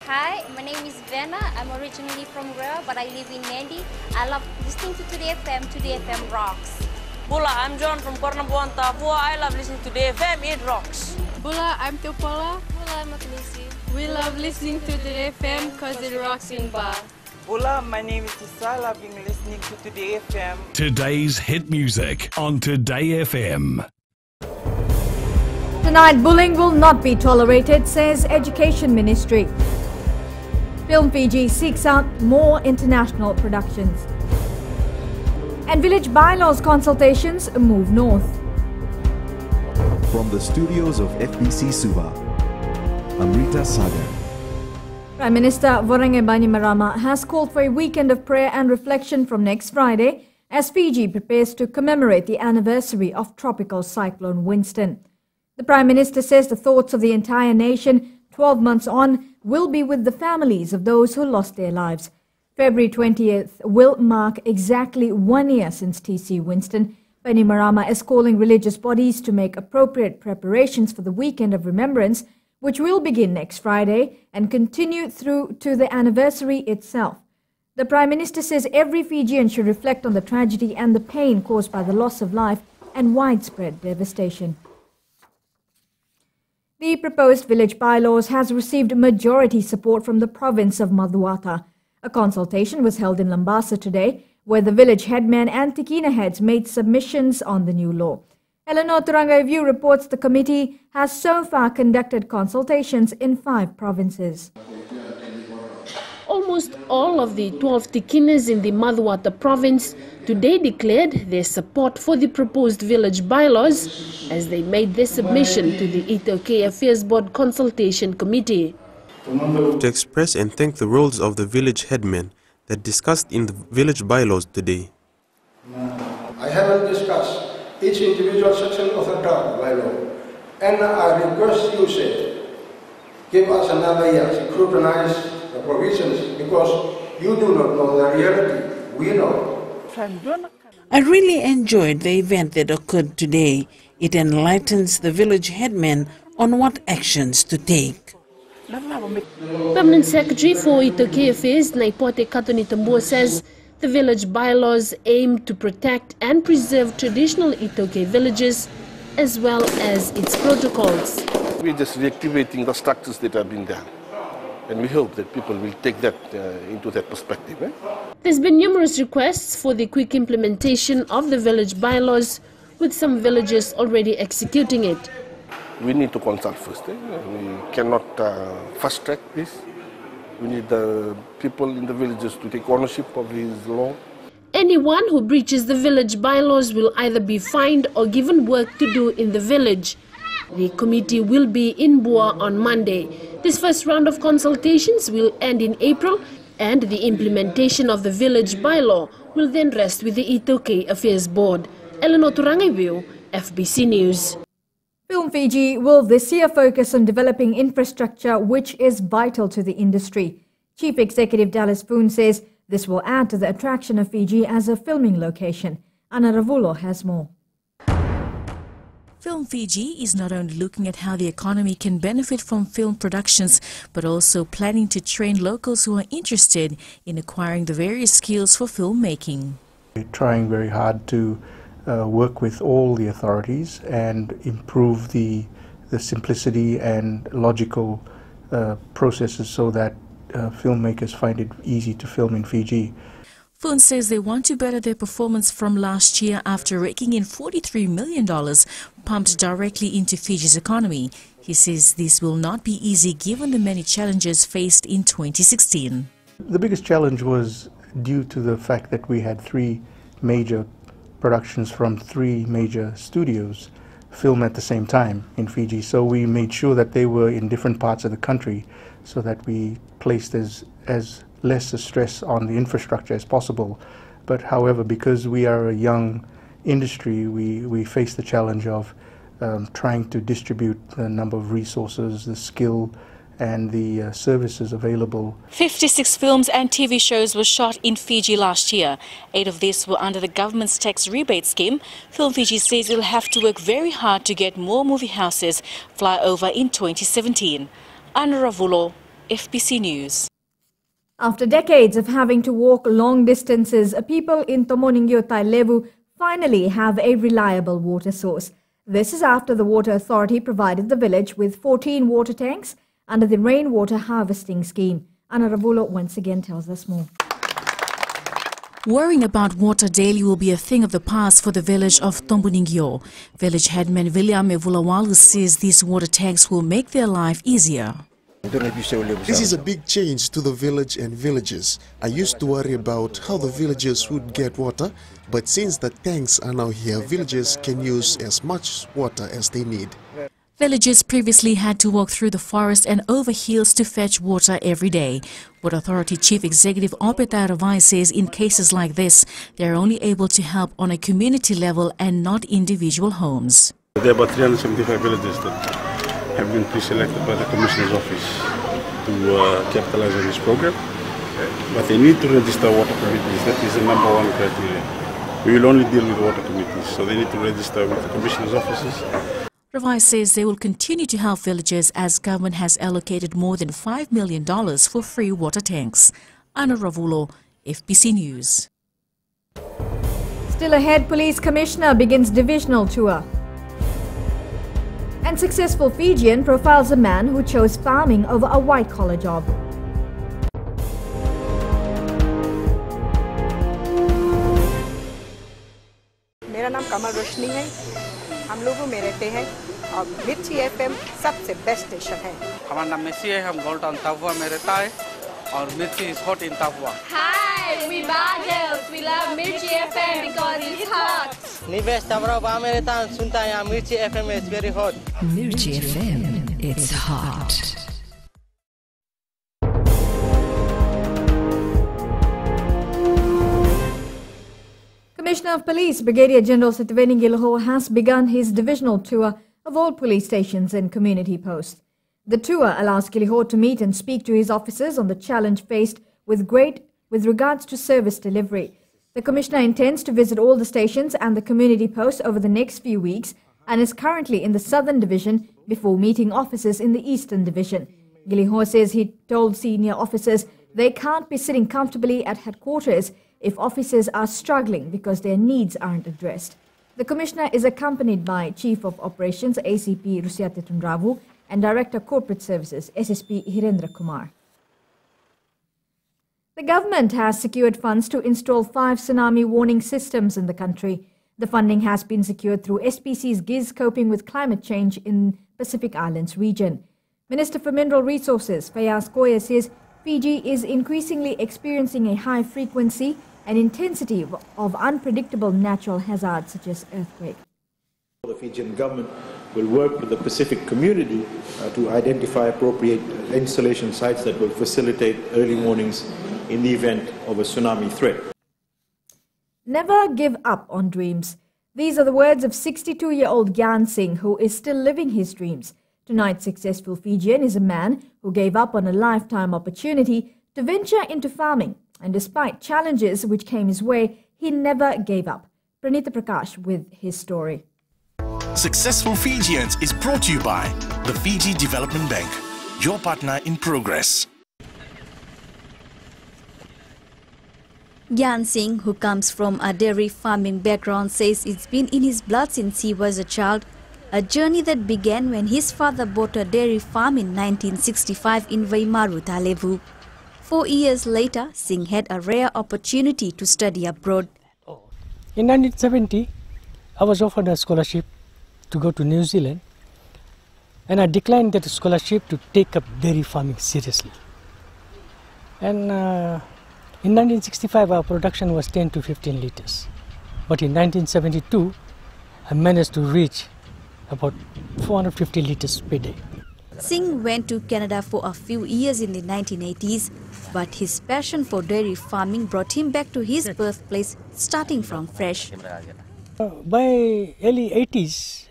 Hi, my name is Vena. I'm originally from Rea, but I live in Nandi. I love listening to Today FM. Today FM rocks. Bula, I'm John from Kornabuan, Papua. I love listening to Today FM. It rocks. Bula, I'm Teopola. Bula, I'm Makanisi. We love listening to Today FM because it rocks in Ba. Hola, my name is Isal. I've been listening to Today FM. Today's hit music on Today FM. Tonight, bullying will not be tolerated, says Education Ministry. Film Fiji seeks out more international productions. And village bylaws consultations move north. From the studios of FBC Suva, Amrita Sagar. Prime Minister Vorange Bainimarama has called for a weekend of prayer and reflection from next Friday as Fiji prepares to commemorate the anniversary of Tropical Cyclone Winston. The Prime Minister says the thoughts of the entire nation, 12 months on, will be with the families of those who lost their lives. February 20th will mark exactly 1 year since TC Winston. Bainimarama is calling religious bodies to make appropriate preparations for the weekend of remembrance, which will begin next Friday and continue through to the anniversary itself. The Prime Minister says every Fijian should reflect on the tragedy and the pain caused by the loss of life and widespread devastation. The proposed village bylaws has received majority support from the province of Maduata. A consultation was held in Lambasa today, where the village headmen and Tikina heads made submissions on the new law. Eleanor Turangai View reports the committee has so far conducted consultations in 5 provinces. Almost all of the 12 Tikinas in the Maduata province today declared their support for the proposed village bylaws as they made their submission to the Itoke Affairs Board Consultation Committee. To express and thank the roles of the village headmen that discussed in the village bylaws today. I haven't discussed each individual section of the draft bylaw, and I request you say, give us another year to scrutinize the provisions because you do not know the reality. We know. I really enjoyed the event that occurred today. It enlightens the village headmen on what actions to take. Permanent Secretary for Itoke Affairs, Naipote Katoni Tambua, says the village bylaws aim to protect and preserve traditional Itoke villages as well as its protocols. We're just reactivating the structures that have been there. And we hope that people will take that into that perspective. There's been numerous requests for the quick implementation of the village bylaws, with some villages already executing it. We need to consult first. We cannot fast track this. We need the people in the villages to take ownership of this law. Anyone who breaches the village bylaws will either be fined or given work to do in the village. The committee will be in Bua on Monday. This first round of consultations will end in April, and the implementation of the village bylaw will then rest with the Itoke Affairs Board. Eleanor Turangai, FBC News. Film Fiji will this year focus on developing infrastructure which is vital to the industry. Chief Executive Dallas Poon says this will add to the attraction of Fiji as a filming location. Anna Ravulo has more. Film Fiji is not only looking at how the economy can benefit from film productions, but also planning to train locals who are interested in acquiring the various skills for filmmaking. We're trying very hard to work with all the authorities and improve the simplicity and logical processes so that filmmakers find it easy to film in Fiji. Foon says they want to better their performance from last year after raking in $43 million pumped directly into Fiji's economy. He says this will not be easy given the many challenges faced in 2016. The biggest challenge was due to the fact that we had 3 major productions from 3 major studios film at the same time in Fiji. So we made sure that they were in different parts of the country so that we placed as less a stress on the infrastructure as possible. But however, because we are a young industry, we face the challenge of trying to distribute the number of resources, the skill and the services available. 56 films and TV shows were shot in Fiji last year. 8 of these were under the government's tax rebate scheme. Film Fiji says it'll have to work very hard to get more movie houses fly over in 2017. Anna Ravulo, FBC News. After decades of having to walk long distances, people in Tomoningyo Tailevu finally have a reliable water source. This is after the Water Authority provided the village with 14 water tanks under the rainwater harvesting scheme. Anna Ravulo once again tells us more. Worrying about water daily will be a thing of the past for the village of Tombuningyo. Village headman William Evulawalu says these water tanks will make their life easier. This is a big change to the village and villagers. I used to worry about how the villagers would get water, but since the tanks are now here, villagers can use as much water as they need. Villagers previously had to walk through the forest and over hills to fetch water every day. Water Authority Chief Executive Opeta Ravai says in cases like this, they are only able to help on a community level and not individual homes. There are about 375 villages that have been pre-selected by the Commissioner's office to capitalize on this program. But they need to register water committees. That is the number one criteria. We will only deal with water committees, so they need to register with the Commissioner's offices. Ravai says they will continue to help villagers as government has allocated more than $5 million for free water tanks. Anna Ravulo, FBC News. Still ahead, Police Commissioner begins divisional tour. And successful Fijian profiles a man who chose farming over a white-collar job. मेरा नाम कमल रोशनी है। हम लोगों में रहते हैं और मिर्ची एफएम सबसे बेस्ट स्टेशन है। हमारा नाम मेसी है, हम गोल्ड टाउन तापुआ में रहता है और मिर्ची इज हॉट इन तापुआ। Hi, we Bagels. We love Mirchi FM because it's hot. निवेश तापुआ में रहता है, सुनता है यहाँ मिर्ची FM is very hot. Mirchi FM, it's hot. Commissioner of Police Brigadier General Sitiveni Gilho has begun his divisional tour of all police stations and community posts. The tour allows Gilho to meet and speak to his officers on the challenge faced with regards to service delivery. The Commissioner intends to visit all the stations and the community posts over the next few weeks and is currently in the Southern Division before meeting officers in the Eastern Division. Gilho says he told senior officers they can't be sitting comfortably at headquarters if officers are struggling because their needs aren't addressed. The Commissioner is accompanied by Chief of Operations ACP Rusiate Tundravu and Director Corporate Services SSP Hirendra Kumar. The government has secured funds to install 5 tsunami warning systems in the country. The funding has been secured through SPC's GIZ Coping with Climate Change in Pacific Islands region. Minister for Mineral Resources Fayaz Koya says Fiji is increasingly experiencing a high frequency and intensity of unpredictable natural hazards such as earthquake. The Fijian government will work with the Pacific community to identify appropriate installation sites that will facilitate early warnings in the event of a tsunami threat. Never give up on dreams. These are the words of 62-year-old Gyan Singh, who is still living his dreams. Tonight's successful Fijian is a man who gave up on a lifetime opportunity to venture into farming. And despite challenges which came his way, he never gave up. Pranita Prakash with his story. Successful Fijians is brought to you by the Fiji Development Bank, your partner in progress. Gyan Singh, who comes from a dairy farming background, says it's been in his blood since he was a child, a journey that began when his father bought a dairy farm in 1965 in Vaimaru, Talevu. 4 years later, Singh had a rare opportunity to study abroad. In 1970, I was offered a scholarship to go to New Zealand, and I declined that scholarship to take up dairy farming seriously. And in 1965, our production was 10 to 15 liters. But in 1972, I managed to reach about 450 liters per day. Singh went to Canada for a few years in the 1980s, but his passion for dairy farming brought him back to his birthplace, starting from fresh. By early 80s,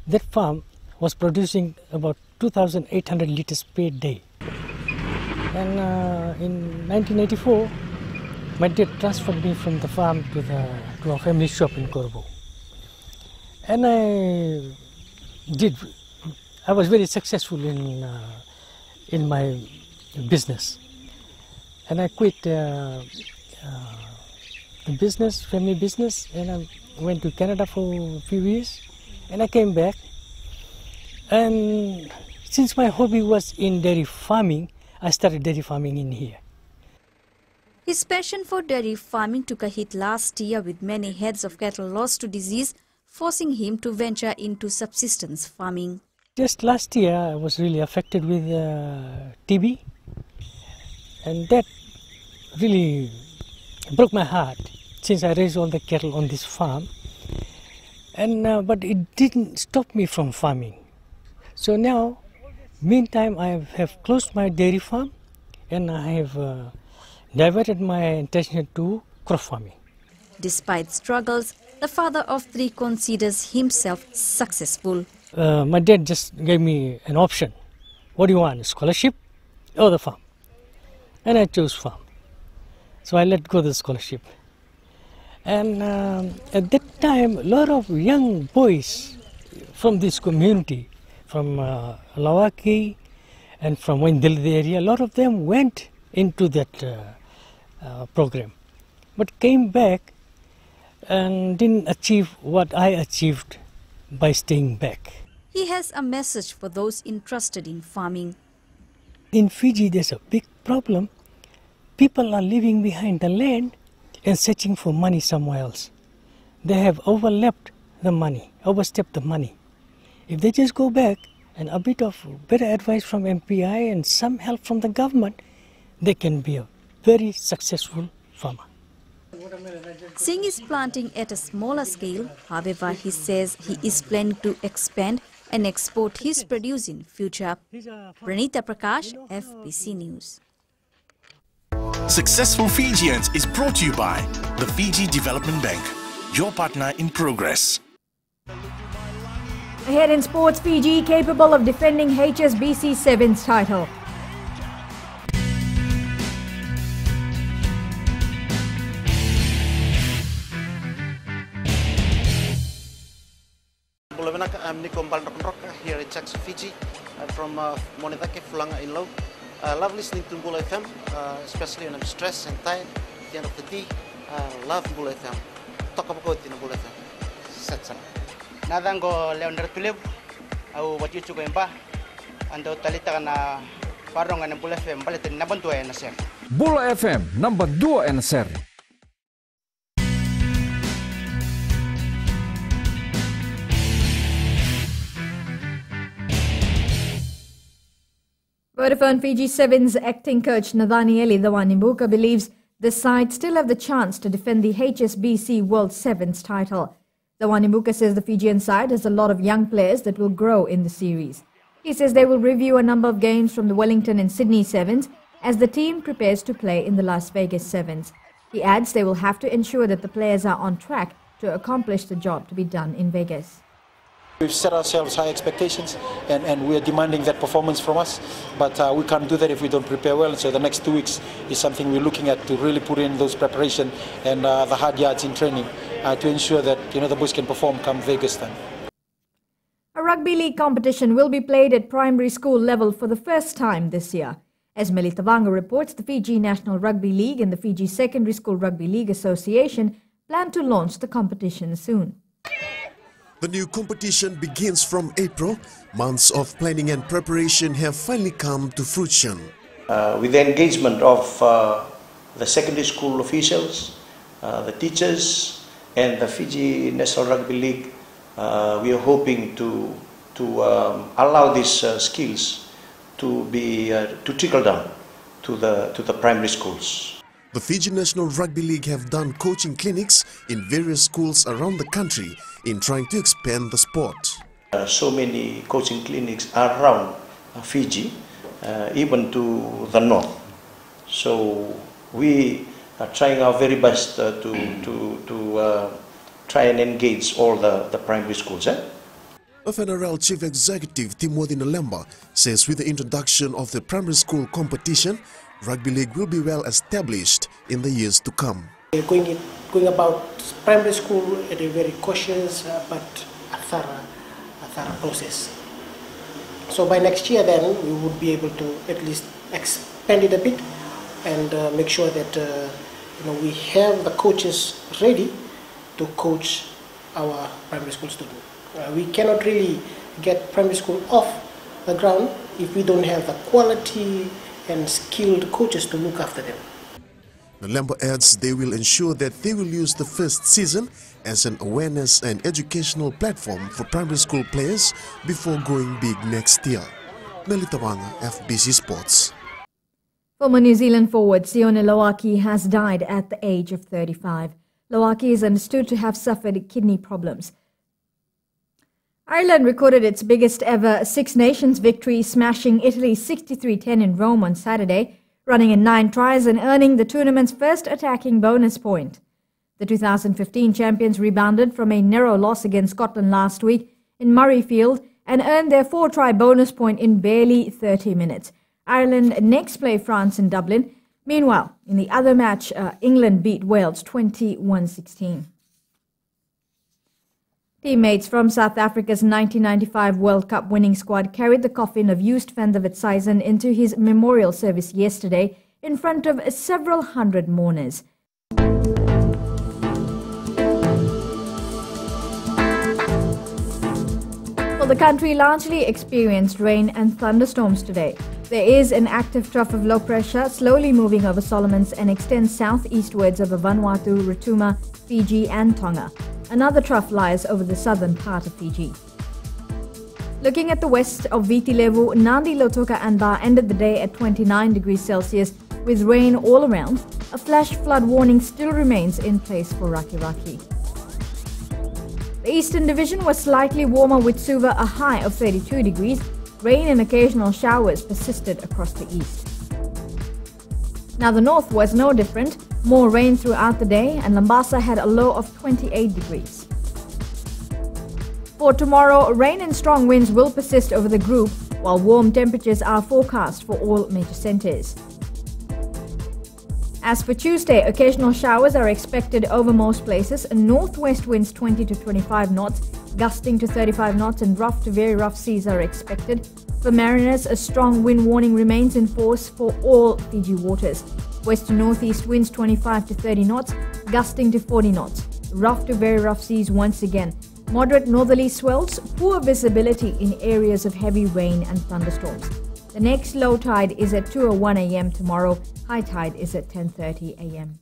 that farm was producing about 2,800 liters per day. And in 1984, my dad transferred me from the farm to our family shop in Corbo. And I was very successful in my business. And I quit business, family business, and I went to Canada for a few years, and I came back. And since my hobby was in dairy farming, I started dairy farming in here. His passion for dairy farming took a hit last year with many heads of cattle lost to disease, forcing him to venture into subsistence farming. Just last year, I was really affected with TB, and that really broke my heart since I raised all the cattle on this farm. And but it didn't stop me from farming. So now, meantime, I have closed my dairy farm, and I have diverted my attention to crop farming. Despite struggles, the father of 3 considers himself successful. My dad just gave me an option. What do you want, scholarship or the farm? And I chose farm. So I let go of the scholarship. And at that time, a lot of young boys from this community, from Lawaki and from Wendell area, a lot of them went into that program, but came back and didn't achieve what I achieved by staying back. He has a message for those interested in farming. In Fiji, there's a big problem. People are leaving behind the land and searching for money somewhere else. They have overstepped the money. If they just go back and a bit of better advice from MPI and some help from the government, they can be a very successful farmer. Singh is planting at a smaller scale. However, he says he is planning to expand and export his produce in future. Pranita Prakash, FBC News. Successful Fijians is brought to you by the Fiji Development Bank, your partner in progress. Ahead in sports, Fiji capable of defending HSBC Sevens title. I'm Nico Baldapanroka here in Jackson, Fiji. I'm from Monedake, Fulanga in Low. Love listening to Bull FM, especially when I'm stressed and tired at the end of the day. Love Bull FM. Talk about in Bull FM. Setsa. Nadango Leonard Tulib, au what you to go in ba, and the Talita na parong and Bull FM, Balatin Nabantu and Ser. Bull FM, number 2 and Ser. Vodafone Fiji Sevens acting coach Nathanieli Dhawanimbuka believes the side still have the chance to defend the HSBC World Sevens title. Dhawanimbuka says the Fijian side has a lot of young players that will grow in the series. He says they will review a number of games from the Wellington and Sydney Sevens as the team prepares to play in the Las Vegas Sevens. He adds they will have to ensure that the players are on track to accomplish the job to be done in Vegas. We've set ourselves high expectations and we're demanding that performance from us, but we can't do that if we don't prepare well. So the next 2 weeks is something we're looking at to really put in those preparation and the hard yards in training to ensure that the boys can perform come Vegas time. A rugby league competition will be played at primary school level for the first time this year. As Melita Vanga reports, the Fiji National Rugby League and the Fiji Secondary School Rugby League Association plan to launch the competition soon. The new competition begins from April. Months of planning and preparation have finally come to fruition. With the engagement of the secondary school officials, the teachers, and the Fiji National Rugby League, we are hoping to allow these skills to trickle down to the primary schools. The Fiji National Rugby League have done coaching clinics in various schools around the country in trying to expand the sport. So many coaching clinics around Fiji, even to the north. So we are trying our very best to try and engage all the primary schools. FNRL Chief Executive Timothy Nalemba says with the introduction of the primary school competition, Rugby League will be well established in the years to come. We're going about primary school at a very cautious but a thorough process. So by next year then we would be able to at least expand it a bit and make sure that we have the coaches ready to coach our primary school students. We cannot really get primary school off the ground if we don't have the quality and skilled coaches to look after them. Nalembo adds they will ensure that they will use the first season as an awareness and educational platform for primary school players before going big next year. Melita Wanga, FBC Sports. Former New Zealand forward Sione Lauaki has died at the age of 35. Lauaki is understood to have suffered kidney problems. Ireland recorded its biggest ever Six Nations victory, smashing Italy 63-10 in Rome on Saturday, running in 9 tries and earning the tournament's first attacking bonus point. The 2015 champions rebounded from a narrow loss against Scotland last week in Murrayfield and earned their 4-try bonus point in barely 30 minutes. Ireland next play France in Dublin. Meanwhile, in the other match, England beat Wales 21-16. Teammates from South Africa's 1995 World Cup winning squad carried the coffin of Joost van der Westhuizen into his memorial service yesterday in front of several hundred mourners. Well, the country largely experienced rain and thunderstorms today. There is an active trough of low pressure slowly moving over Solomons and extends southeastwards over Vanuatu, Rotuma, Fiji and Tonga. Another trough lies over the southern part of Fiji. Looking at the west of Viti Levu, Nadi, Lautoka and Ba ended the day at 29 degrees Celsius with rain all around. A flash flood warning still remains in place for Raki Raki. The Eastern Division was slightly warmer with Suva a high of 32 degrees. Rain and occasional showers persisted across the east. Now the north was no different. More rain throughout the day and Lambasa had a low of 28 degrees. For tomorrow, rain and strong winds will persist over the group, while warm temperatures are forecast for all major centres. As for Tuesday, occasional showers are expected over most places. Northwest winds 20 to 25 knots, gusting to 35 knots and rough to very rough seas are expected. For mariners, a strong wind warning remains in force for all Fiji waters. West to northeast winds 25 to 30 knots, gusting to 40 knots. Rough to very rough seas once again. Moderate northerly swells, poor visibility in areas of heavy rain and thunderstorms. The next low tide is at 2:01 a.m. tomorrow. High tide is at 10:30 a.m.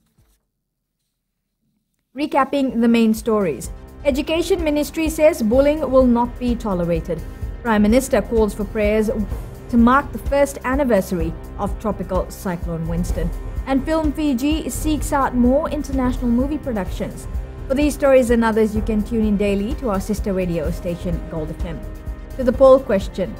Recapping the main stories. Education Ministry says bullying will not be tolerated. Prime Minister calls for prayers to mark the first anniversary of Tropical Cyclone Winston. And Film Fiji seeks out more international movie productions. For these stories and others, you can tune in daily to our sister radio station, Gold FM. To the poll question.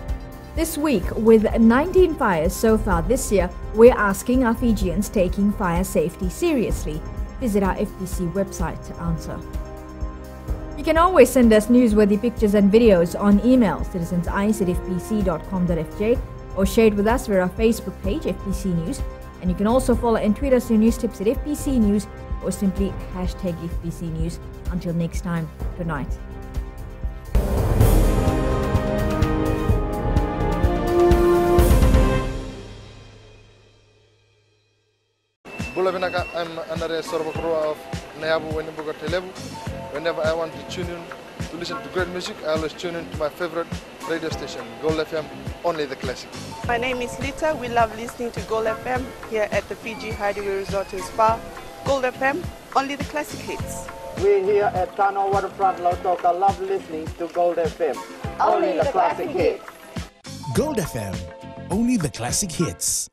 This week, with 19 fires so far this year, we're asking are Fijians taking fire safety seriously? Visit our FBC website to answer. You can always send us newsworthy pictures and videos on email, citizenseyes@fbc.com.fj, or share it with us via our Facebook page, FBC News. And you can also follow and tweet us your news tips at FBC News or simply hashtag FBC News. Until next time, good night. I'm Anare Sorbakroa of Nayabu Wenimbuga Telebu. Whenever I want to tune in to listen to great music, I always tune in to my favorite radio station, Gold FM, only the classic. My name is Lita. We love listening to Gold FM here at the Fiji Hideaway Resort and Spa. Gold FM, only the classic hits. We here at Tano Waterfront Lautoka love listening to Gold FM, only the classic hits. Gold FM, only the classic hits.